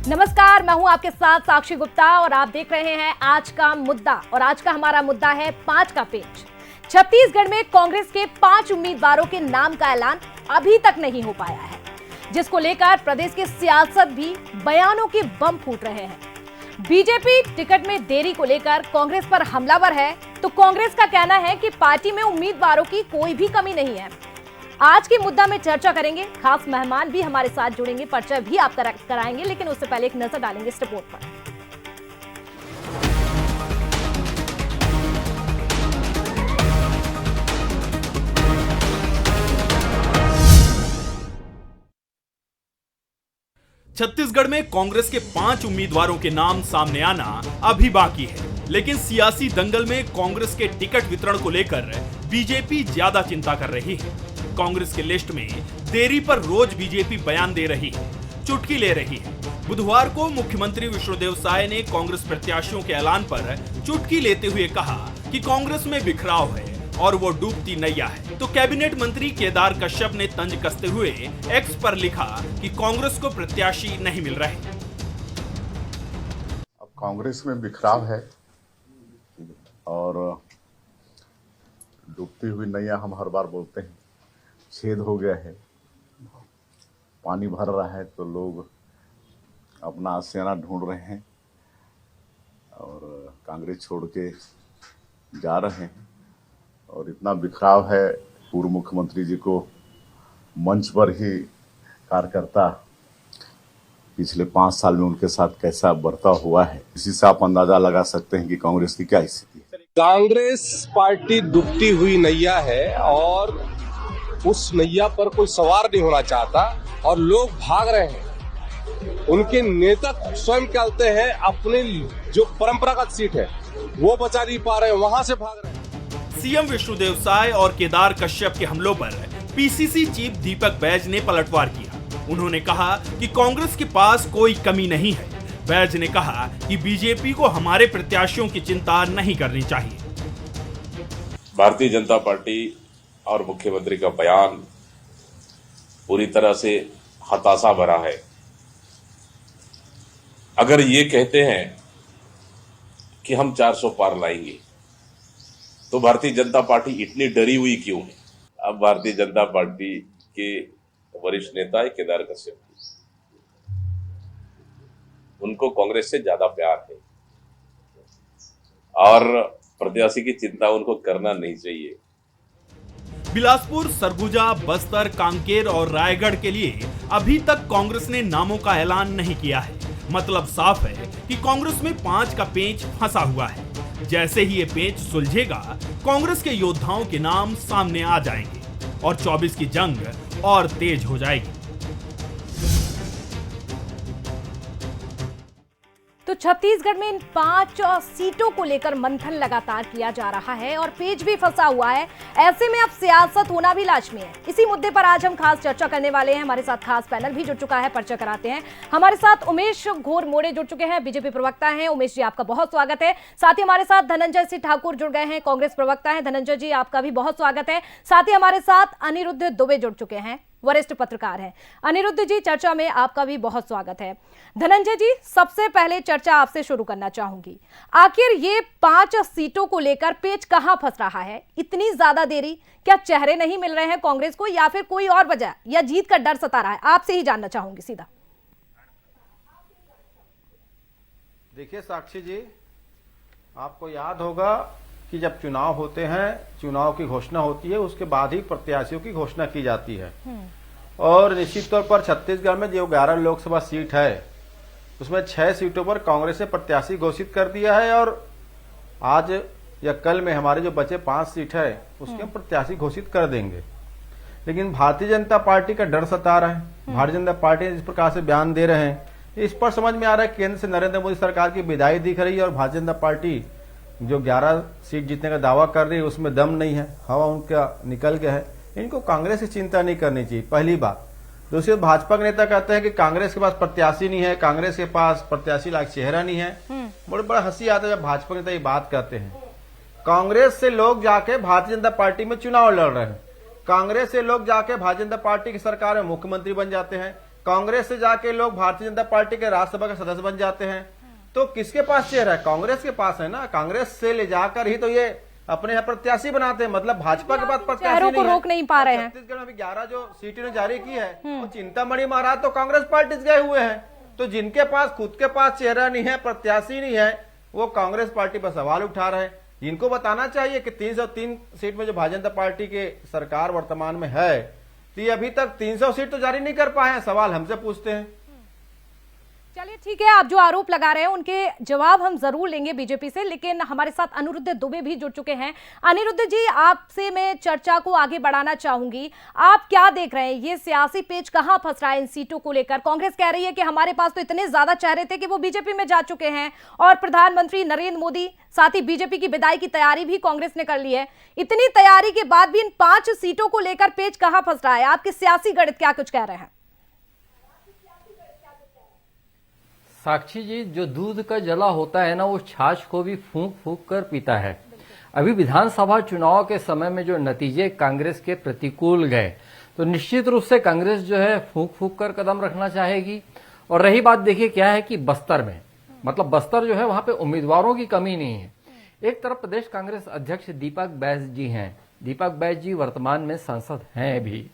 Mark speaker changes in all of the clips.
Speaker 1: नमस्कार, मैं हूं आपके साथ साक्षी गुप्ता और आप देख रहे हैं आज का मुद्दा। और आज का हमारा मुद्दा है 5 का पेज। छत्तीसगढ़ में कांग्रेस के 5 उम्मीदवारों के नाम का ऐलान अभी तक नहीं हो पाया है, जिसको लेकर प्रदेश के सियासत भी बयानों के बम फूट रहे हैं। बीजेपी टिकट में देरी को लेकर कांग्रेस पर हमलावर है, तो कांग्रेस का कहना है कि पार्टी में उम्मीदवारों की कोई भी कमी नहीं है। आज के मुद्दा में चर्चा करेंगे, खास मेहमान भी हमारे साथ जुड़ेंगे, परिचय भी आप कराएंगे, लेकिन उससे पहले एक नजर डालेंगे इस रिपोर्ट पर।
Speaker 2: छत्तीसगढ़ में कांग्रेस के 5 उम्मीदवारों के नाम सामने आना अभी बाकी है, लेकिन सियासी दंगल में कांग्रेस के टिकट वितरण को लेकर बीजेपी ज्यादा चिंता कर रही है। कांग्रेस के लिस्ट में देरी पर रोज बीजेपी बयान दे रही है, चुटकी ले रही है। बुधवार को मुख्यमंत्री विष्णुदेव साय ने कांग्रेस प्रत्याशियों के ऐलान पर चुटकी लेते हुए कहा कि कांग्रेस में बिखराव है और वो डूबती नैया है। तो कैबिनेट मंत्री केदार कश्यप ने तंज कसते हुए एक्स पर लिखा कि कांग्रेस को प्रत्याशी नहीं मिल रहे।
Speaker 3: अब कांग्रेस में बिखराव है और डूबती हुई नैया हम हर बार बोलते हैं, छेद हो गया है, पानी भर रहा है, तो लोग अपना आशियाना ढूंढ रहे हैं और कांग्रेस छोड़ के जा रहे हैं। और इतना बिखराव है, पूर्व मुख्यमंत्री जी को मंच पर ही कार्यकर्ता पिछले 5 साल में उनके साथ कैसा बर्ताव हुआ है, इसी से आप अंदाजा लगा सकते हैं कि कांग्रेस की क्या स्थिति है।
Speaker 4: कांग्रेस पार्टी डूबती हुई नैया है और उस नैया पर कोई सवार नहीं होना चाहता और लोग भाग रहे हैं। उनके नेता स्वयं कहते हैं अपनी जो परंपरागत सीट है वो बचा नहीं पा रहे हैं, वहां से भाग रहे हैं।
Speaker 2: सीएम विष्णुदेव साय और केदार कश्यप के हमलों पर पीसीसी चीफ दीपक बैज ने पलटवार किया। उन्होंने कहा कि कांग्रेस के पास कोई कमी नहीं है। बैज ने कहा कि बीजेपी को हमारे प्रत्याशियों की चिंता नहीं करनी चाहिए।
Speaker 5: भारतीय जनता पार्टी और मुख्यमंत्री का बयान पूरी तरह से हताशा भरा है। अगर ये कहते हैं कि हम 400 पार लाएंगे, तो भारतीय जनता पार्टी इतनी डरी हुई क्यों है? अब भारतीय जनता पार्टी के वरिष्ठ नेता है केदार कश्यप, उनको कांग्रेस से ज्यादा प्यार है और प्रत्याशी की चिंता उनको करना नहीं चाहिए।
Speaker 2: बिलासपुर, सरगुजा, बस्तर, कांकेर और रायगढ़ के लिए अभी तक कांग्रेस ने नामों का ऐलान नहीं किया है। मतलब साफ है कि कांग्रेस में 5 का पेंच फंसा हुआ है। जैसे ही ये पेंच सुलझेगा, कांग्रेस के योद्धाओं के नाम सामने आ जाएंगे और 24 की जंग और तेज हो जाएगी।
Speaker 1: तो छत्तीसगढ़ में इन 5 सीटों को लेकर मंथन लगातार किया जा रहा है और पेच भी फंसा हुआ है। ऐसे में अब सियासत होना भी लाजमी है। इसी मुद्दे पर आज हम खास चर्चा करने वाले हैं। हमारे साथ खास पैनल भी जुड़ चुका है, परिचय कराते हैं। हमारे साथ उमेश घोर मोड़े जुड़ चुके हैं, बीजेपी प्रवक्ता हैं। उमेश जी, आपका बहुत स्वागत है। साथ ही हमारे साथ धनंजय सिंह ठाकुर जुड़ गए हैं, कांग्रेस प्रवक्ता है। धनंजय जी, आपका भी बहुत स्वागत है। साथ ही हमारे साथ अनिरुद्ध दुबे जुड़ चुके हैं, वरिष्ठ पत्रकार हैं। अनिरुद्ध जी, चर्चा में आपका भी बहुत स्वागत है। धनंजय जी, सबसे पहले चर्चा आपसे शुरू करना चाहूंगी। आखिर ये 5 सीटों को लेकर पेच कहां फंस रहा है? इतनी ज्यादा देरी, क्या चेहरे नहीं मिल रहे हैं कांग्रेस को या फिर कोई और वजह, या जीत का डर सता रहा है? आपसे ही जानना चाहूंगी सीधा।
Speaker 6: देखिए साक्षी जी, आपको याद होगा कि जब चुनाव होते हैं, चुनाव की घोषणा होती है, उसके बाद ही प्रत्याशियों की घोषणा की जाती है। और निश्चित तौर पर छत्तीसगढ़ में जो 11 लोकसभा सीट है, उसमें 6 सीटों पर कांग्रेस ने प्रत्याशी घोषित कर दिया है और आज या कल में हमारे जो बचे 5 सीट है उसके हम प्रत्याशी घोषित कर देंगे। लेकिन भारतीय जनता पार्टी का डर सता रहा है। भारतीय जनता पार्टी जिस प्रकार से बयान दे रहे हैं, इस पर समझ में आ रहा है केंद्र से नरेंद्र मोदी सरकार की विदाई दिख रही है और भारतीय जनता पार्टी जो 11 सीट जीतने का दावा कर रही है उसमें दम नहीं है, हवा उनका निकल गया है। इनको कांग्रेस की चिंता नहीं करनी चाहिए, पहली बात। दूसरी, भाजपा के नेता कहते हैं कि कांग्रेस के पास प्रत्याशी नहीं है, कांग्रेस के पास प्रत्याशी लायक चेहरा नहीं है। बड़ा हंसी आता है जब भाजपा के नेता ये बात कहते हैं। कांग्रेस से लोग जाके भारतीय जनता पार्टी में चुनाव लड़ रहे हैं, कांग्रेस से लोग जाके भारतीय जनता पार्टी की सरकार में मुख्यमंत्री बन जाते हैं, कांग्रेस से जाके लोग भारतीय जनता पार्टी के राज्यसभा के सदस्य बन जाते हैं। तो किसके पास चेहरा है? कांग्रेस के पास है ना। कांग्रेस से ले जाकर ही तो ये अपने यहाँ प्रत्याशी बनाते हैं, मतलब भाजपा के पास प्रत्याशी
Speaker 1: चेहरों को रोक नहीं पा रहे हैं।
Speaker 6: छत्तीसगढ़ में अभी 11 जो सीटें ने जारी की है, वो चिंतामणि महाराज तो कांग्रेस पार्टी से गए हुए हैं। तो जिनके पास खुद के पास चेहरा नहीं है, प्रत्याशी नहीं है, वो कांग्रेस पार्टी पर सवाल उठा रहे हैं। इनको बताना चाहिए कि 303 सीट में जो भारतीय जनता पार्टी की सरकार वर्तमान में है, तो ये अभी तक 300 सीट तो जारी नहीं कर पाए हैं। सवाल हमसे पूछते हैं।
Speaker 1: चलिए ठीक है, आप जो आरोप लगा रहे हैं उनके जवाब हम जरूर लेंगे बीजेपी से, लेकिन हमारे साथ अनिरुद्ध दुबे भी जुड़ चुके हैं। अनिरुद्ध जी, आपसे मैं चर्चा को आगे बढ़ाना चाहूंगी। आप क्या देख रहे हैं, ये सियासी पेच कहां फंस रहा है इन सीटों को लेकर? कांग्रेस कह रही है कि हमारे पास तो इतने ज्यादा चेहरे थे कि वो बीजेपी में जा चुके हैं, और प्रधानमंत्री नरेंद्र मोदी साथ ही बीजेपी की विदाई की तैयारी भी कांग्रेस ने कर ली है। इतनी तैयारी के बाद भी इन 5 सीटों को लेकर पेच कहां फंस रहा है? आपके सियासी गणित क्या कुछ कह रहे हैं?
Speaker 7: साक्षी जी, जो दूध का जला होता है ना, वो छाछ को भी फूंक फूंक कर पीता है। अभी विधानसभा चुनाव के समय में जो नतीजे कांग्रेस के प्रतिकूल गए, तो निश्चित रूप से कांग्रेस जो है फूंक फूंक कर कदम रखना चाहेगी। और रही बात, देखिए क्या है कि बस्तर में, मतलब बस्तर जो है वहां पे उम्मीदवारों की कमी नहीं है। एक तरफ प्रदेश कांग्रेस अध्यक्ष दीपक बैस जी हैं, दीपक बैस जी वर्तमान में सांसद हैं भी,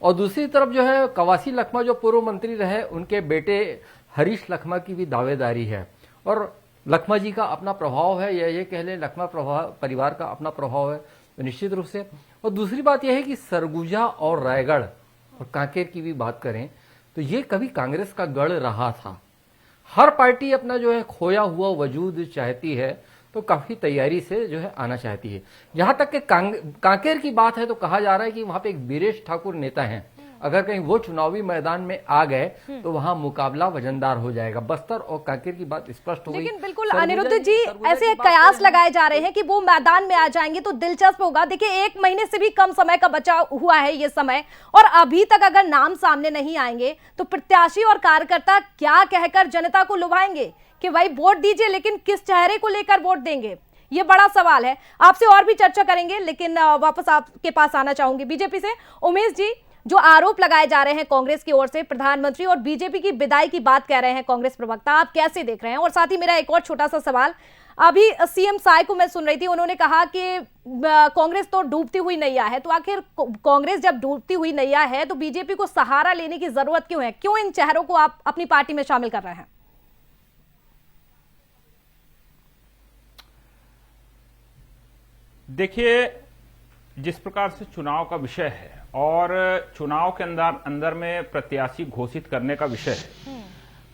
Speaker 7: और दूसरी तरफ जो है कवासी लखमा जो पूर्व मंत्री रहे, उनके बेटे हरीश लखमा की भी दावेदारी है, और लखमा जी का अपना प्रभाव है, या ये कह लें लखमा परिवार का अपना प्रभाव है, तो निश्चित रूप से। और दूसरी बात यह है कि सरगुजा और रायगढ़ और कांकेर की भी बात करें तो ये कभी कांग्रेस का गढ़ रहा था। हर पार्टी अपना जो है खोया हुआ वजूद चाहती है, तो काफी तैयारी से जो है आना चाहती है। यहां तक कि कांकेर की बात है तो कहा जा रहा है कि वहां पे एक वीरेश ठाकुर नेता हैं, अगर कहीं वो चुनावी मैदान में आ गए तो वहां मुकाबला वजनदार हो जाएगा। बस्तर और कांकेर की बात स्पष्ट हो गई।
Speaker 1: लेकिन बिल्कुल अनिरुद्ध जी, ऐसे कयास लगाए जा रहे हैं कि वो मैदान में आ जाएंगे तो दिलचस्प होगा। देखिए, 1 महीने से भी कम समय का बचा हुआ है ये समय, और अभी तक अगर नाम सामने नहीं आएंगे तो प्रत्याशी और कार्यकर्ता क्या कहकर जनता को लुभाएंगे कि भाई वोट दीजिए, लेकिन किस चेहरे को लेकर वोट देंगे? ये बड़ा सवाल है। आपसे और भी चर्चा करेंगे, लेकिन वापस आपके पास आना चाहूंगी बीजेपी से। उमेश जी, जो आरोप लगाए जा रहे हैं कांग्रेस की ओर से, प्रधानमंत्री और बीजेपी की विदाई की बात कह रहे हैं कांग्रेस प्रवक्ता, आप कैसे देख रहे हैं? और साथ ही मेरा एक और छोटा सा सवाल, अभी सीएम साय को मैं सुन रही थी, उन्होंने कहा कि कांग्रेस तो डूबती हुई नैया है, तो आखिर कांग्रेस जब डूबती हुई नैया है तो बीजेपी को सहारा लेने की जरूरत क्यों है? क्यों इन चेहरों को आप अपनी पार्टी में शामिल कर रहे हैं?
Speaker 8: देखिए, जिस प्रकार से चुनाव का विषय है और चुनाव के अंदर में प्रत्याशी घोषित करने का विषय है,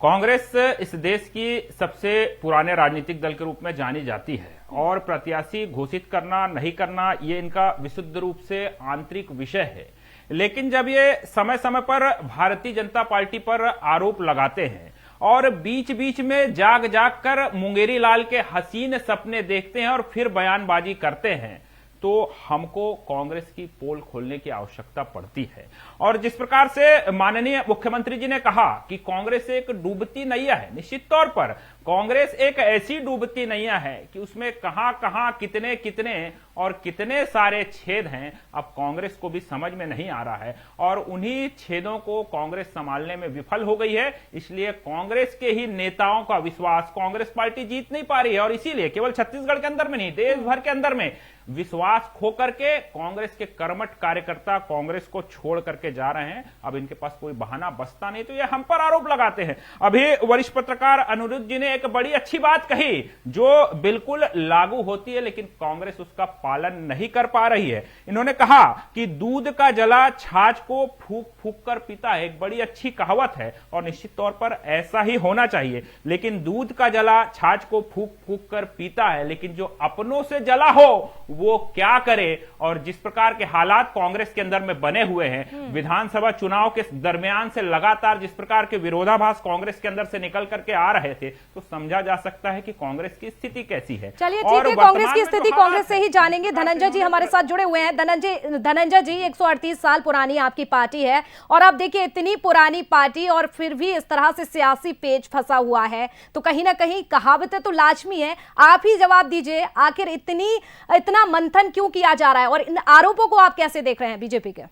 Speaker 8: कांग्रेस इस देश की सबसे पुराने राजनीतिक दल के रूप में जानी जाती है, और प्रत्याशी घोषित करना नहीं करना ये इनका विशुद्ध रूप से आंतरिक विषय है। लेकिन जब ये समय समय पर भारतीय जनता पार्टी पर आरोप लगाते हैं और बीच बीच में जाग जाग कर मुंगेरी लाल के हसीन सपने देखते हैं और फिर बयानबाजी करते हैं, तो हमको कांग्रेस की पोल खोलने की आवश्यकता पड़ती है। और जिस प्रकार से माननीय मुख्यमंत्री जी ने कहा कि कांग्रेस एक डूबती नैया है, निश्चित तौर पर कांग्रेस एक ऐसी डूबती नैया है कि उसमें कहां कहां कितने कितने और कितने सारे छेद हैं, अब कांग्रेस को भी समझ में नहीं आ रहा है, और उन्हीं छेदों को कांग्रेस संभालने में विफल हो गई है। इसलिए कांग्रेस के ही नेताओं का विश्वास कांग्रेस पार्टी जीत नहीं पा रही है, और इसीलिए केवल छत्तीसगढ़ के अंदर में नहीं, देश भर के अंदर में विश्वास खो करके कांग्रेस के कर्मठ कार्यकर्ता कांग्रेस को छोड़ करके जा रहे हैं। अब इनके पास कोई बहाना बचता नहीं, तो ये हम पर आरोप लगाते हैं। अभी वरिष्ठ पत्रकार अनिरुद्ध जी ने एक बड़ी अच्छी बात कही जो बिल्कुल लागू होती है, लेकिन कांग्रेस उसका पालन नहीं कर पा रही है। इन्होंने कहा कि दूध का जला छाछ को फूंक फूंक कर पीता है। एक बड़ी अच्छी कहावत है और निश्चित तौर पर ऐसा ही होना चाहिए, लेकिन दूध का जला छाछ को फूंक फूंक कर पीता है, लेकिन जो अपनों से जला हो वो क्या करे। और जिस प्रकार के हालात कांग्रेस के अंदर में बने हुए हैं, विधानसभा चुनाव के दरमियान से लगातार जिस प्रकार के विरोधाभास कांग्रेस के अंदर से निकल करके आ रहे थे, तो समझा जा सकता है कि कांग्रेस की स्थिति कैसी है।
Speaker 1: चलिए ठीक है, कांग्रेस की स्थिति कांग्रेस से ही जानेंगे। धनंजय जी हमारे साथ जुड़े हुए हैं। धनंजय जी, 138 साल पुरानी आपकी पार्टी है, और अब देखिए इतनी पुरानी पार्टी और फिर भी इस तरह से सियासी पेच फंसा हुआ है, तो कहीं ना कहीं कहावतें तो लाजमी है। आप ही जवाब दीजिए, आखिर इतना मंथन क्यों किया जा रहा है, और इन आरोपों को आप कैसे देख रहे हैं बीजेपी के?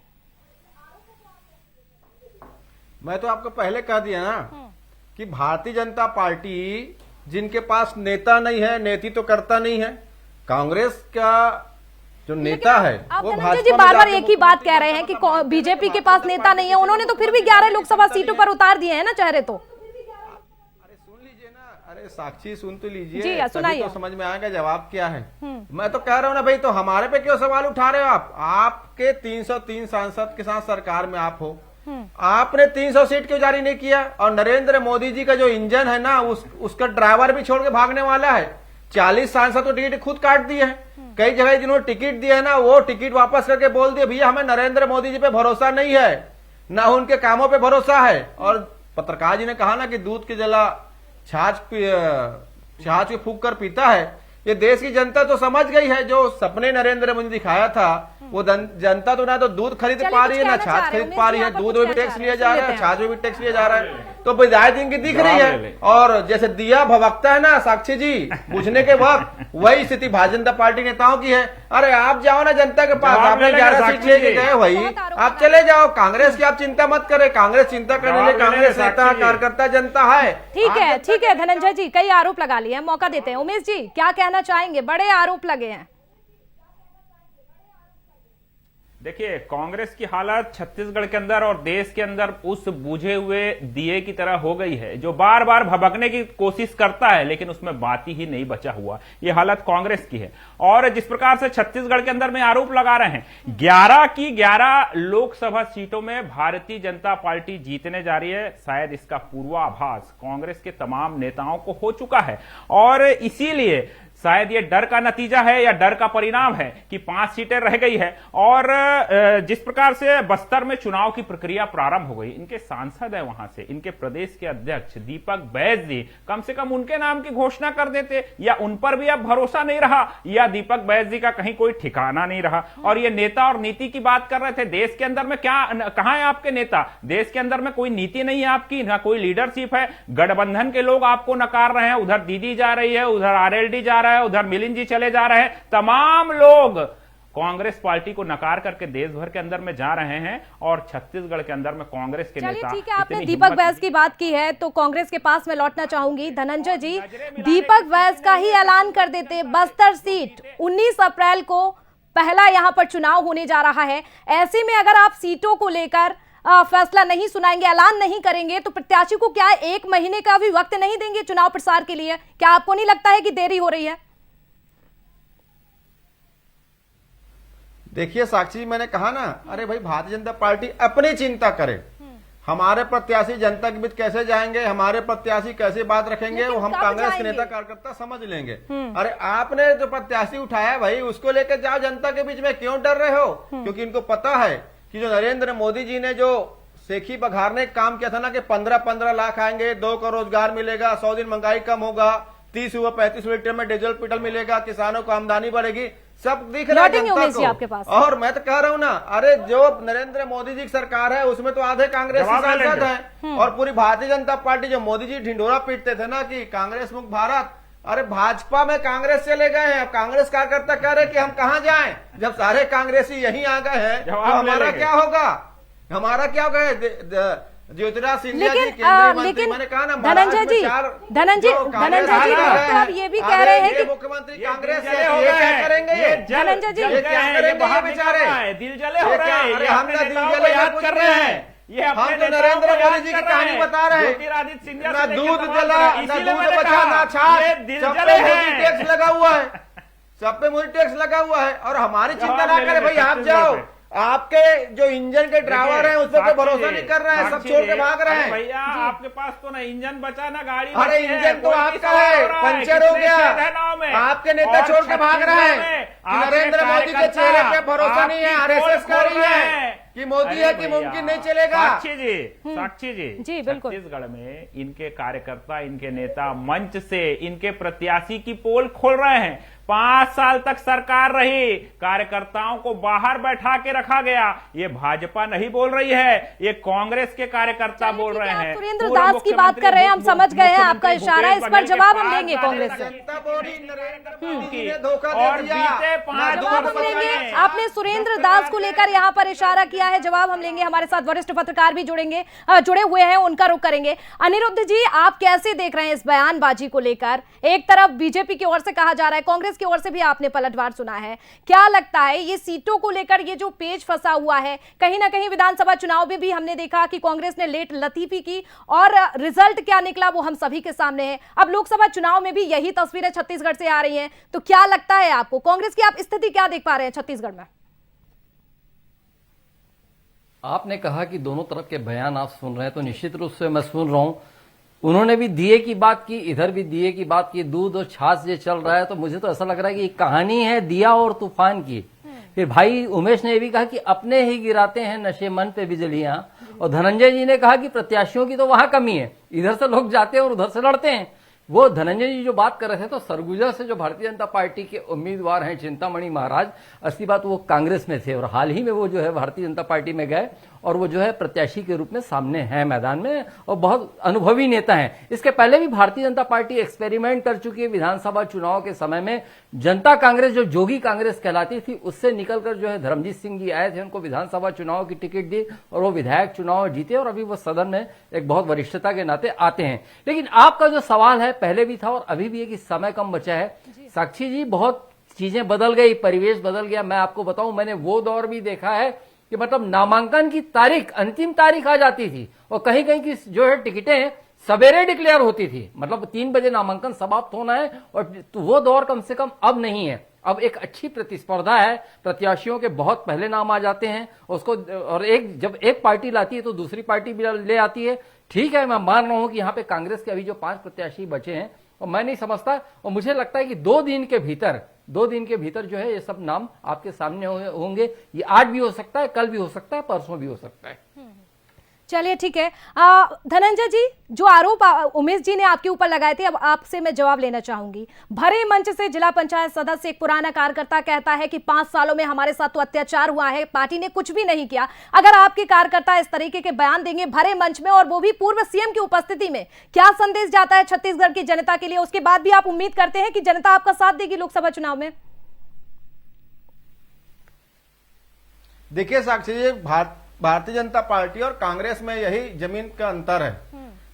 Speaker 6: मैं तो आपको पहले कह दिया ना कि भारतीय जनता पार्टी जिनके पास नेता नहीं है, नेतृत्व नहीं है, कांग्रेस का जो नेता है
Speaker 1: आप
Speaker 6: वो
Speaker 1: धनंजय जी
Speaker 6: भाजपा में
Speaker 1: बार बार
Speaker 6: जाके
Speaker 1: एक ही बात कह रहे हैं कि बीजेपी के पास नेता नहीं है। उन्होंने तो फिर भी 11 लोकसभा सीटों पर उतार दिए हैं ना चेहरे तो।
Speaker 6: अरे सुन लीजिए ना, अरे साक्षी सुन तो लीजिए,
Speaker 1: जी,
Speaker 6: तभी
Speaker 1: सुनाइए।
Speaker 6: तो समझ में आएगा जवाब क्या है। मैं तो कह रहा हूं ना भाई, तो हमारे पे क्यों सवाल उठा रहे हो आप? आपके 303 सांसद के साथ सरकार में आप हो, आपने 300 सीट क्यों जारी नहीं किया? और नरेंद्र मोदी जी का जो इंजन है ना, उसका ड्राइवर भी छोड़ के भागने वाला है। 40 सांसद तो टिकट खुद काट दिए हैं। कई जगह जिन्होंने टिकट दिया है ना, वो टिकट वापस करके बोल दिए भैया हमें नरेंद्र मोदी जी पे भरोसा नहीं है, ना उनके कामों पे भरोसा है। और पत्रकार जी ने कहा ना कि दूध की जला छाछ के फूंक कर पीता है। ये देश की जनता तो समझ गई है, जो सपने नरेंद्र मोदी दिखाया था वो जनता तो ना तो दूध खरीद पा रही है, ना छाछ खरीद पा रही है। दूध में भी टैक्स लिया जा रहा है, छाछ में भी टैक्स लिया जा रहा है। तो विधायक इनकी दिख रही है, और जैसे दिया भभकता है ना साक्षी जी बुझने के वक्त, वही स्थिति भारतीय जनता पार्टी नेताओं की है। अरे आप जाओ ना जनता के पास, आपने 11 सीट लेके गए, वही आप चले जाओ। कांग्रेस की आप चिंता मत करें, कांग्रेस चिंता करने लिए कांग्रेस नेता कार्यकर्ता जनता है।
Speaker 1: ठीक है धनंजय जी, कई आरोप लगा लिए हैं, मौका देते हैं। उमेश जी क्या कहना चाहेंगे? बड़े आरोप लगे हैं।
Speaker 8: देखिए, कांग्रेस की हालत छत्तीसगढ़ के अंदर और देश के अंदर उस बुझे हुए दिए की तरह हो गई है, जो बार बार भभकने की कोशिश करता है लेकिन उसमें बाती ही नहीं बचा हुआ। ये हालत कांग्रेस की है। और जिस प्रकार से छत्तीसगढ़ के अंदर में आरोप लगा रहे हैं, 11 की 11 लोकसभा सीटों में भारतीय जनता पार्टी जीतने जा रही है, शायद इसका पूर्वाभास कांग्रेस के तमाम नेताओं को हो चुका है। और इसीलिए शायद ये डर का नतीजा है या डर का परिणाम है कि 5 सीटें रह गई है। और जिस प्रकार से बस्तर में चुनाव की प्रक्रिया प्रारंभ हो गई, इनके सांसद है वहां से, इनके प्रदेश के अध्यक्ष दीपक बैज जी, कम से कम उनके नाम की घोषणा कर देते, या उन पर भी अब भरोसा नहीं रहा, या दीपक बैज जी का कहीं कोई ठिकाना नहीं रहा। और ये नेता और नीति की बात कर रहे थे, देश के अंदर में कहां है आपके नेता? देश के अंदर में कोई नीति नहीं है आपकी, ना कोई लीडरशिप है। गठबंधन के लोग आपको नकार रहे हैं, उधर दीदी जा रही है, उधर आरएलडी जा रहा है, उधर मिलिंद जी चले जा रहे हैं। तमाम लोग कांग्रेस पार्टी को नकार करके देश भर के अंदर में जा रहे हैं, और छत्तीसगढ़ के अंदर में कांग्रेस के नेता।
Speaker 1: ठीक है, आपने दीपक बैज की बात की है तो कांग्रेस के पास में लौटना चाहूंगी। धनंजय जी, दीपक बैज का ही ऐलान कर देते, बस्तर सीट 19 अप्रैल को पहला यहां पर चुनाव होने जा रहा है। ऐसे में अगर आप सीटों को लेकर फैसला नहीं सुनाएंगे, ऐलान नहीं करेंगे, तो प्रत्याशी को क्या 1 महीने का भी वक्त नहीं देंगे चुनाव प्रचार के लिए? क्या आपको नहीं लगता है कि देरी हो रही है?
Speaker 6: देखिए साक्षी, मैंने कहा ना, अरे भाई भारतीय जनता पार्टी अपनी चिंता करे। हमारे प्रत्याशी जनता के बीच कैसे जाएंगे, हमारे प्रत्याशी कैसे बात रखेंगे, वो हम कांग्रेस के नेता कार्यकर्ता समझ लेंगे। अरे आपने जो प्रत्याशी उठाया भाई, उसको लेकर जाओ जनता के बीच में, क्यों डर रहे हो? क्योंकि इनको पता है कि जो नरेंद्र मोदी जी ने जो सेखी बघारने का काम किया था ना, कि 15-15 लाख आएंगे, 2 करोड़ रोजगार मिलेगा, 100 दिन महंगाई कम होगा, 30 व 35 लीटर में डीजल पेट्रोल मिलेगा, किसानों को आमदनी बढ़ेगी, सब दिख रहा है जनता को।
Speaker 1: आपके पास।
Speaker 6: और मैं तो कह रहा हूं ना, अरे जो नरेंद्र मोदी जी की सरकार है उसमें तो आधे कांग्रेस के सांसद हैं, और पूरी भारतीय जनता पार्टी, जो मोदी जी ढिंडोरा पीटते थे ना कि कांग्रेस मुक्त भारत, अरे भाजपा में कांग्रेस चले गए हैं। अब कांग्रेस कार्यकर्ता कह रहे कि हम कहां जाएं, जब सारे कांग्रेसी यहीं आ गए हैं, तो हमारा क्या होगा? हमारा क्या होगा? ज्योतिराज सिंधिया जी केंद्रीय मंत्री, मैंने कहा ना,
Speaker 1: धनंजय जी अब ये भी कह रहे हैं कि
Speaker 6: मुख्यमंत्री कांग्रेस से, ये क्या करेंगे? ये
Speaker 1: धनंजय जी
Speaker 6: ये क्या करेंगे ये बेचारे?
Speaker 8: दिल जले हो रहे हैं,
Speaker 6: हम ना दिल जले याद कर रहे हैं,
Speaker 8: ये
Speaker 6: हम तो नरेंद्र मोदी जी की कहानी बता रहे हैं। ना दूध जला, ना दूध बचा, ना छाछ, सब पे मोदी टैक्स लगा हुआ है, सब पे मोदी टैक्स लगा हुआ है। और हमारी चिंता ना करें भाई, आप जाओ, आपके जो इंजन के ड्राइवर हैं उस पर कोई भरोसा नहीं कर रहे हैं, सब छोड़ के भाग रहे हैं।
Speaker 8: भैया आपके पास तो ना इंजन बचा ना गाड़ी।
Speaker 6: अरे इंजन तो आपका है, पंचर हो गया, आपके नेता छोड़ के भाग रहे हैं। नरेंद्र मोदी के चेहरे पे भरोसा नहीं है, आरएसएस कर रही है कि मोदी है कि मुमकिन नहीं चलेगा।
Speaker 8: साक्षी जी बिल्कुल, छत्तीसगढ़ में इनके कार्यकर्ता, इनके नेता मंच से इनके प्रत्याशी की पोल खोल रहे हैं। 5 साल तक सरकार रही, कार्यकर्ताओं को बाहर बैठा के रखा गया। ये भाजपा नहीं बोल रही है, ये कांग्रेस के कार्यकर्ता बोल रहे हैं।
Speaker 1: सुरेंद्र दास की बात कर रहे हैं, हम समझ गए हैं आपका इशारा, इस पर जवाब हम देंगे कांग्रेस से।
Speaker 8: और बीते 5
Speaker 1: जवाब हम लेंगे। आपने सुरेंद्र दास को लेकर यहाँ पर इशारा किया है, जवाब हम लेंगे। हमारे साथ वरिष्ठ पत्रकार भी जुड़े हुए हैं, उनका रुख करेंगे। अनिरुद्ध जी, आप कैसे देख रहे हैं इस बयानबाजी को लेकर? एक तरफ बीजेपी की ओर से कहा जा रहा है, कांग्रेस की ओर से भी आपने पलटवार सुना है, क्या लगता है ये सीटों को लेकर ये जो पेच फंसा हुआ है, कहीं ना कहीं विधानसभा चुनाव में भी हमने देखा कि कांग्रेस ने लेट लतीफी की और रिजल्ट क्या निकला वो हम सभी के सामने है। अब लोकसभा चुनाव में भी यही तस्वीरें छत्तीसगढ़ से आ रही हैं, तो क्या लगता है आपको कांग्रेस की आप स्थिति क्या देख पा रहे हैं छत्तीसगढ़ में?
Speaker 7: आपने कहा कि दोनों तरफ के बयान आप सुन रहे हैं, तो निश्चित रूप से मैं सुन रहा हूं। उन्होंने भी दिए की बात की, इधर भी दिए की बात की, दूध और छाछ ये चल रहा है, तो मुझे तो ऐसा लग रहा है कि एक कहानी है दिया और तूफान की। फिर भाई उमेश ने ये भी कहा कि अपने ही गिराते हैं नशे मन पे बिजलियां, और धनंजय जी ने कहा कि प्रत्याशियों की तो वहां कमी है, इधर से लोग जाते हैं और उधर से लड़ते हैं। वो धनंजय जी जो बात कर रहे थे, तो सरगुजा से जो भारतीय जनता पार्टी के उम्मीदवार हैं चिंतामणि महाराज, असली बात वो कांग्रेस में थे और हाल ही में वो जो है भारतीय जनता पार्टी में गए और वो जो है प्रत्याशी के रूप में सामने हैं मैदान में, और बहुत अनुभवी नेता हैं। इसके पहले भी भारतीय जनता पार्टी एक्सपेरिमेंट कर चुकी है विधानसभा चुनाव के समय में। जनता कांग्रेस जो जोगी कांग्रेस कहलाती थी, उससे निकलकर जो है धर्मजीत सिंह जी आए थे, उनको विधानसभा चुनाव की टिकट दी और वो विधायक चुनाव जीते, और अभी वो सदन में एक बहुत वरिष्ठता के नाते आते हैं। लेकिन आपका जो सवाल है पहले भी था और अभी भी है कि समय कम बचा है। साक्षी जी, बहुत चीजें बदल गई, परिवेश बदल गया। मैं आपको बताऊं, मैंने वो दौर भी देखा है कि मतलब नामांकन की तारीख, अंतिम तारीख आ जाती थी और कहीं कहीं की जो है टिकटें सवेरे डिक्लेयर होती थी, मतलब 3 बजे नामांकन समाप्त होना है, और तो वो दौर कम से कम अब नहीं है। अब एक अच्छी प्रतिस्पर्धा है, प्रत्याशियों के बहुत पहले नाम आ जाते हैं उसको, और जब एक पार्टी लाती है तो दूसरी पार्टी भी ले आती है। ठीक है, मैं मान रहा हूं कि यहाँ पे कांग्रेस के अभी जो 5 प्रत्याशी बचे हैं, और मैं नहीं समझता, और मुझे लगता है कि 2 दिन के भीतर जो है ये सब नाम आपके सामने होंगे। ये आज भी हो सकता है, कल भी हो सकता है, परसों भी हो सकता है।
Speaker 1: चलिए ठीक है। धनंजय जी, जो आरोप उमेश जी ने आपके ऊपर लगाए थे, अब आपसे मैं जवाब लेना चाहूंगी। भरे मंच से जिला पंचायत सदस्य एक पुराना कार्यकर्ता कहता है कि 5 सालों में हमारे साथ तो अत्याचार हुआ है, पार्टी ने कुछ भी नहीं किया। अगर आपके कार्यकर्ता इस तरीके के बयान देंगे भरे मंच में, और वो भी पूर्व सीएम की उपस्थिति में, क्या संदेश जाता है छत्तीसगढ़ की जनता के लिए? उसके बाद भी आप उम्मीद करते हैं कि जनता आपका साथ देगी लोकसभा चुनाव में?
Speaker 6: देखिए साक्षी जी, भारतीय जनता पार्टी और कांग्रेस में यही जमीन का अंतर है।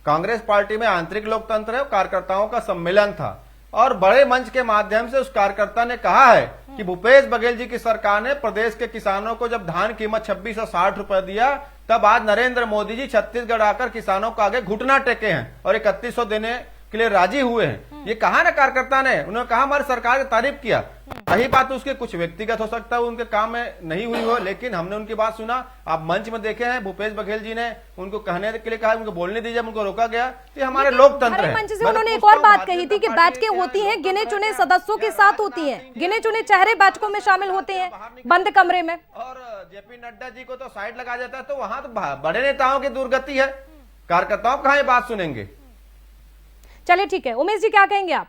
Speaker 6: कांग्रेस पार्टी में आंतरिक लोकतंत्र है, कार्यकर्ताओं का सम्मेलन था, और बड़े मंच के माध्यम से उस कार्यकर्ता ने कहा है कि भूपेश बघेल जी की सरकार ने प्रदेश के किसानों को जब धान कीमत 2660 रुपए दिया, तब आज नरेंद्र मोदी जी छत्तीसगढ़ आकर किसानों को आगे घुटना टेके हैं और 3100 देने के लिए राजी हुए हैं। ये कहा ना कार्यकर्ता ने, उन्होंने कहा हमारी सरकार की तारीफ किया। रही बात उसके कुछ व्यक्तिगत हो सकता है, उनके काम में नहीं हुई हो, लेकिन हमने उनकी बात सुना। आप मंच में देखे हैं, भूपेश बघेल जी ने उनको कहने के लिए कहा, उनको बोलने दीजिए, उनको रोका गया। ये हमारे लोकतंत्र है।
Speaker 1: मंच से उन्होंने एक और बात कही थी कि बैठकें होती हैं, गिने चुने सदस्यों के साथ होती हैं, गिने चुने चेहरे बैठकों में शामिल होते हैं बंद कमरे में,
Speaker 6: और जेपी नड्डा जी को तो साइड लगा जाता है। तो वहां तो बड़े नेताओं की दुर्गति है, कार्यकर्ताओं कहां ये बात सुनेंगे?
Speaker 1: चलिए ठीक है, उमेश जी क्या कहेंगे आप?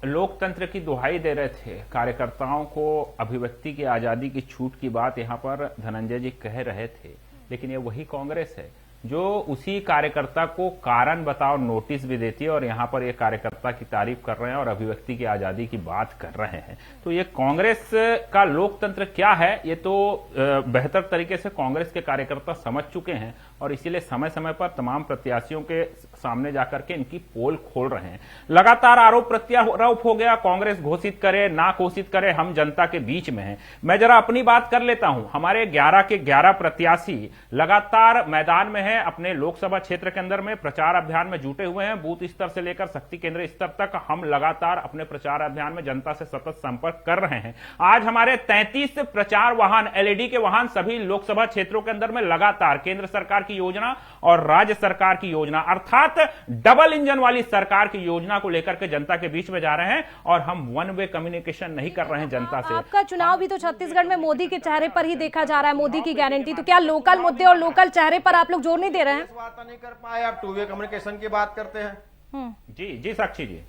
Speaker 8: लोकतंत्र की दुहाई दे रहे थे, कार्यकर्ताओं को अभिव्यक्ति की आजादी की छूट की बात यहाँ पर धनंजय जी कह रहे थे, लेकिन ये वही कांग्रेस है जो उसी कार्यकर्ता को कारण बताओ नोटिस भी देती है, और यहाँ पर ये कार्यकर्ता की तारीफ कर रहे हैं और अभिव्यक्ति की आजादी की बात कर रहे हैं। तो ये कांग्रेस का लोकतंत्र क्या है, ये तो बेहतर तरीके से कांग्रेस के कार्यकर्ता समझ चुके हैं, और इसीलिए समय समय पर तमाम प्रत्याशियों के सामने जाकर के इनकी पोल खोल रहे हैं। लगातार आरोप प्रत्यारोप हो गया, कांग्रेस घोषित करे ना घोषित करे, हम जनता के बीच में हैं। मैं जरा अपनी बात कर लेता हूं। हमारे 11 के 11 प्रत्याशी लगातार मैदान में हैं, अपने लोकसभा क्षेत्र के अंदर में प्रचार अभियान में जुटे हुए हैं। बूथ स्तर से लेकर शक्ति केंद्र स्तर तक हम लगातार अपने प्रचार अभियान में जनता से सतत संपर्क कर रहे हैं। आज हमारे 33 प्रचार वाहन, एलईडी के वाहन सभी लोकसभा क्षेत्रों के अंदर में लगातार केंद्र सरकार की योजना और राज्य सरकार की योजना, अर्थात डबल इंजन वाली सरकार की योजना को लेकर के जनता के बीच में जा रहे हैं, और हम वन वे कम्युनिकेशन नहीं कर रहे हैं जनता से।
Speaker 1: आपका चुनाव भी तो छत्तीसगढ़ में मोदी के चेहरे पर ही देखा जा रहा है, मोदी की गारंटी, तो क्या लोकल मुद्दे और लोकल चेहरे पर आप लोग जोर नहीं दे रहे हैं?
Speaker 6: बात नहीं कर पाए, आप 2 वे कम्युनिकेशन की बात करते हैं।
Speaker 8: जी साक्षी जी,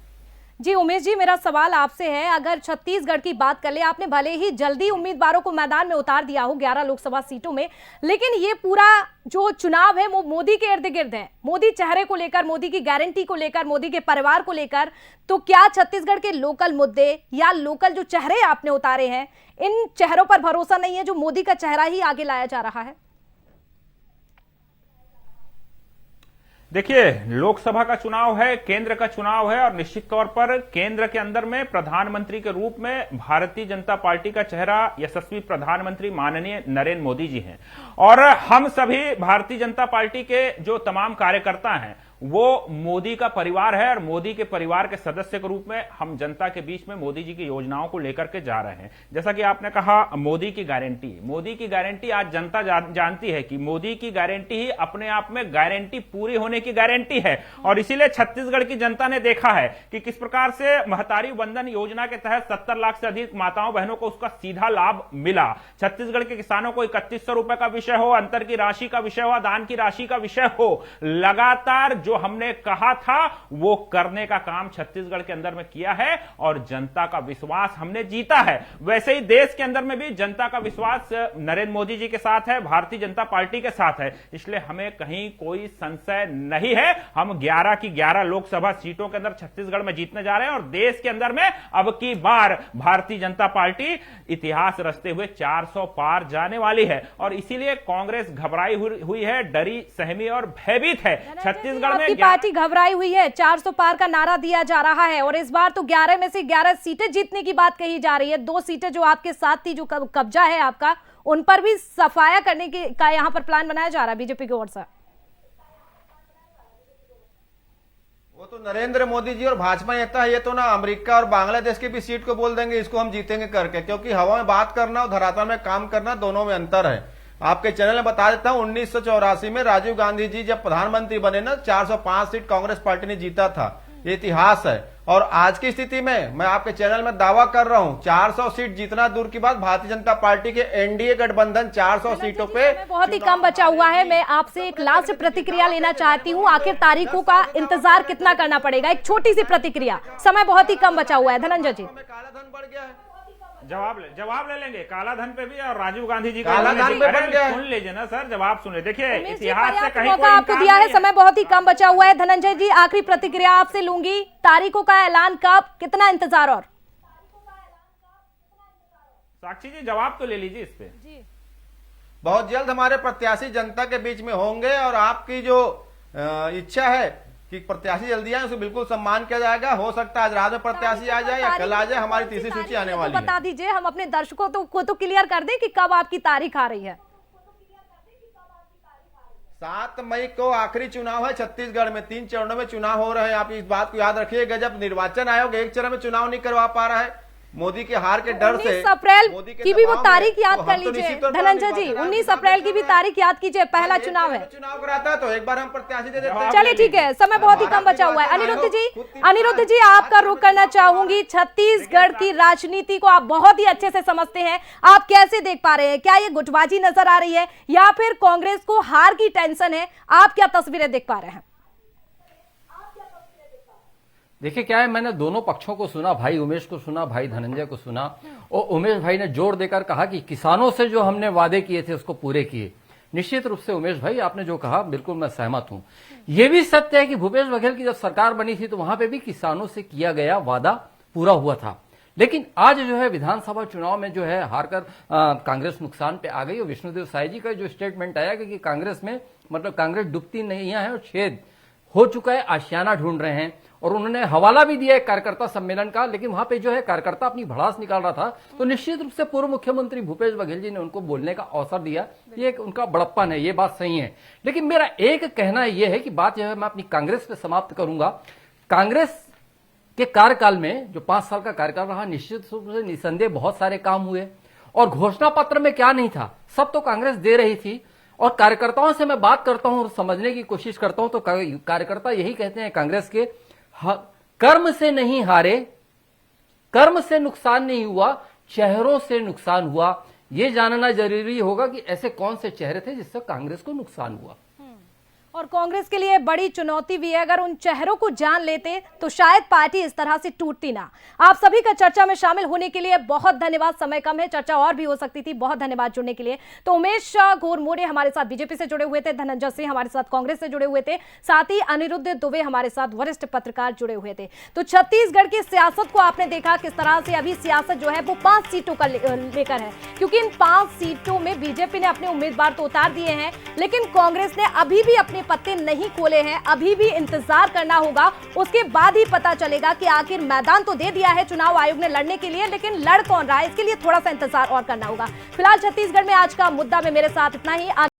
Speaker 1: जी उमेश जी, मेरा सवाल आपसे है, अगर छत्तीसगढ़ की बात कर ले, आपने भले ही जल्दी उम्मीदवारों को मैदान में उतार दिया हो 11 लोकसभा सीटों में, लेकिन ये पूरा जो चुनाव है वो मोदी के इर्द गिर्द है, मोदी चेहरे को लेकर, मोदी की गारंटी को लेकर, मोदी के परिवार को लेकर। तो क्या छत्तीसगढ़ के लोकल मुद्दे या लोकल जो चेहरे आपने उतारे हैं, इन चेहरों पर भरोसा नहीं है, जो मोदी का चेहरा ही आगे लाया जा रहा है?
Speaker 8: देखिए, लोकसभा का चुनाव है, केंद्र का चुनाव है, और निश्चित तौर पर केंद्र के अंदर में प्रधानमंत्री के रूप में भारतीय जनता पार्टी का चेहरा यशस्वी प्रधानमंत्री माननीय नरेंद्र मोदी जी हैं। और हम सभी भारतीय जनता पार्टी के जो तमाम कार्यकर्ता हैं वो मोदी का परिवार है, और मोदी के परिवार के सदस्य के रूप में हम जनता के बीच में मोदी जी की योजनाओं को लेकर के जा रहे हैं। जैसा कि आपने कहा, मोदी की गारंटी आज जनता जानती है कि मोदी की गारंटी ही अपने आप में गारंटी पूरी होने की गारंटी है। और इसीलिए छत्तीसगढ़ की जनता ने देखा है कि किस प्रकार से महतारी वंदन योजना के तहत 70 लाख से अधिक माताओं बहनों को उसका सीधा लाभ मिला। छत्तीसगढ़ के किसानों को 3100 रुपए का विषय हो, अंतर की राशि का विषय हो, दान की राशि का विषय हो, लगातार जो हमने कहा था वो करने का काम छत्तीसगढ़ के अंदर में किया है, और जनता का विश्वास हमने जीता है। वैसे ही देश के अंदर में भी जनता का विश्वास नरेंद्र मोदी जी के साथ है, भारतीय जनता पार्टी के साथ है। इसलिए हमें कहीं कोई संशय नहीं है, हम 11 की 11 लोकसभा सीटों के अंदर छत्तीसगढ़ में जीतने जा रहे हैं, और देश के अंदर में अब की बार भारतीय जनता पार्टी इतिहास रचते हुए 400 पार जाने वाली है। और इसीलिए कांग्रेस घबराई हुई है, डरी, सहमी और भयभीत है। छत्तीसगढ़ में
Speaker 1: आपकी पार्टी घबराई हुई है, 400 पार का नारा दिया जा रहा है, और इस बार तो 11 में से 11 सीटें जीतने की बात कही जा रही है। 2 सीटें जो आपके साथ थी, जो कब्जा है आपका, उन पर भी सफाया करने का यहाँ पर प्लान बनाया जा रहा है बीजेपी की ओर से।
Speaker 6: वो तो नरेंद्र मोदी जी और भाजपा नेता है, ये तो ना अमेरिका और बांग्लादेश की भी सीट को बोल देंगे इसको हम जीतेंगे करके, क्योंकि हवा में बात करना और धरातल में काम करना दोनों में अंतर है। आपके चैनल में बता देता हूं, 1984 में राजीव गांधी जी जब प्रधानमंत्री बने ना, 405 सीट कांग्रेस पार्टी ने जीता था, ये इतिहास है। और आज की स्थिति में मैं आपके चैनल में दावा कर रहा हूं, 400 सीट जीतना दूर की बात, भारतीय जनता पार्टी के एनडीए गठबंधन 400 सीटों पे
Speaker 1: बहुत ही कम बचा हुआ है। मैं आपसे एक लास्ट प्रतिक्रिया लेना चाहती हूं, आखिर तारीखों का इंतजार कितना करना पड़ेगा? एक छोटी सी प्रतिक्रिया, समय बहुत ही कम बचा हुआ है। धनंजय जी,
Speaker 6: काला धन बढ़ गया है,
Speaker 8: जवाब ले लेंगे काला धन पे भी, और राजीव गांधी जी
Speaker 6: काला धन पे बढ़ गया है।
Speaker 8: सुन लीजिए ना सर, जवाब सुन ले। देखिए, इतिहास से कहीं
Speaker 1: मौका आपको दिया है, समय बहुत ही कम बचा हुआ है। धनंजय जी, आखिरी प्रतिक्रिया आपसे लूंगी, तारीखों का ऐलान कब, कितना इंतजार? और
Speaker 8: साक्षी जी जवाब तो ले लीजिए इस पे।
Speaker 6: बहुत जल्द हमारे प्रत्याशी जनता के बीच में होंगे, और आपकी जो इच्छा है कि प्रत्याशी जल्दी आए, उसे बिल्कुल सम्मान किया जाएगा। हो सकता है आज रात में प्रत्याशी आ जाए या कल आ जाए, हमारी तीसरी सूची आने वाली है।
Speaker 1: बता दीजिए, हम अपने दर्शकों को तो क्लियर कर दें कि कब आपकी तारीख आ रही है।
Speaker 6: 7 मई को आखिरी चुनाव है छत्तीसगढ़ में, 3 चरणों में चुनाव हो रहे हैं। आप इस बात को याद रखिएगा, जब निर्वाचन आयोग एक चरण में चुनाव नहीं करवा पा रहा है मोदी के हार के डर से,
Speaker 1: 19 अप्रैल की भी वो तारीख याद कर
Speaker 6: तो
Speaker 1: लीजिए धनंजय जी, 19 अप्रैल की भी तारीख याद कीजिए, पहला चुनाव है।
Speaker 6: चुनाव कराता है तो एक बार हम प्रत्याशी दे देते हैं।
Speaker 1: चलिए ठीक है, समय बहुत ही कम बचा हुआ है। अनिरुद्ध जी आपका रुख करना चाहूंगी, छत्तीसगढ़ की राजनीति को आप बहुत ही अच्छे से समझते हैं, आप कैसे देख पा रहे हैं? क्या ये गुटबाजी नजर आ रही है या फिर कांग्रेस को हार की टेंशन है? आप क्या तस्वीरें देख पा रहे हैं?
Speaker 7: देखिए क्या है, मैंने दोनों पक्षों को सुना, भाई उमेश को सुना, भाई धनंजय को सुना, और उमेश भाई ने जोर देकर कहा कि किसानों से जो हमने वादे किए थे उसको पूरे किए। निश्चित रूप से उमेश भाई आपने जो कहा बिल्कुल मैं सहमत हूं। यह भी सत्य है कि भूपेश बघेल की जब सरकार बनी थी तो वहां पे भी किसानों से किया गया वादा पूरा हुआ था, लेकिन आज जो है विधानसभा चुनाव में जो है हारकर कांग्रेस नुकसान पे आ गई। और विष्णुदेव साय जी का जो स्टेटमेंट आया कि कांग्रेस में मतलब कांग्रेस डूबती नहीं है और छेद हो चुका है, आशियाना ढूंढ रहे हैं। और उन्होंने हवाला भी दिया है कार्यकर्ता सम्मेलन का, लेकिन वहां पे जो है कार्यकर्ता अपनी भड़ास निकाल रहा था, तो निश्चित रूप से पूर्व मुख्यमंत्री भूपेश बघेल जी ने उनको बोलने का अवसर दिया। ये उनका बड़प्पन है, ये बात सही है। लेकिन मेरा एक कहना यह है कि बात जो है मैं अपनी कांग्रेस पे समाप्त करूंगा। कांग्रेस के कार्यकाल में जो 5 साल का कार्यकाल रहा, निश्चित रूप से निसंदेह बहुत सारे काम हुए, और घोषणा पत्र में क्या नहीं था सब तो कांग्रेस दे रही थी। और कार्यकर्ताओं से मैं बात करता हूं और समझने की कोशिश करता हूं तो कार्यकर्ता यही कहते हैं कांग्रेस के, कर्म से नहीं हारे, कर्म से नुकसान नहीं हुआ, चेहरों से नुकसान हुआ। यह जानना जरूरी होगा कि ऐसे कौन से चेहरे थे जिससे कांग्रेस को नुकसान हुआ।
Speaker 1: और कांग्रेस के लिए बड़ी चुनौती भी है। अगर उन चेहरों को जान लेते तो शायद पार्टी इस तरह से टूटती ना। आप सभी का चर्चा में शामिल होने के लिए बहुत धन्यवाद। समय कम है, चर्चा और भी हो सकती थी। बहुत धन्यवाद जुड़ने के लिए। तो उमेश घोरमोरे हमारे साथ बीजेपी से जुड़े हुए थे, धनंजय सिंह हमारे साथ कांग्रेस से जुड़े हुए थे, साथ ही अनिरुद्ध दुबे हमारे साथ वरिष्ठ पत्रकार जुड़े हुए थे। तो छत्तीसगढ़ की सियासत को आपने देखा किस तरह से अभी सियासत जो है वो 5 सीटों का लेकर है, क्योंकि इन 5 सीटों में बीजेपी ने अपने उम्मीदवार तो उतार दिए हैं, लेकिन कांग्रेस ने अभी भी अपने पत्ते नहीं खोले हैं। अभी भी इंतजार करना होगा, उसके बाद ही पता चलेगा कि आखिर मैदान तो दे दिया है चुनाव आयोग ने लड़ने के लिए, लेकिन लड़ कौन रहा है इसके लिए थोड़ा सा इंतजार और करना होगा। फिलहाल छत्तीसगढ़ में आज का मुद्दा में मेरे साथ इतना ही।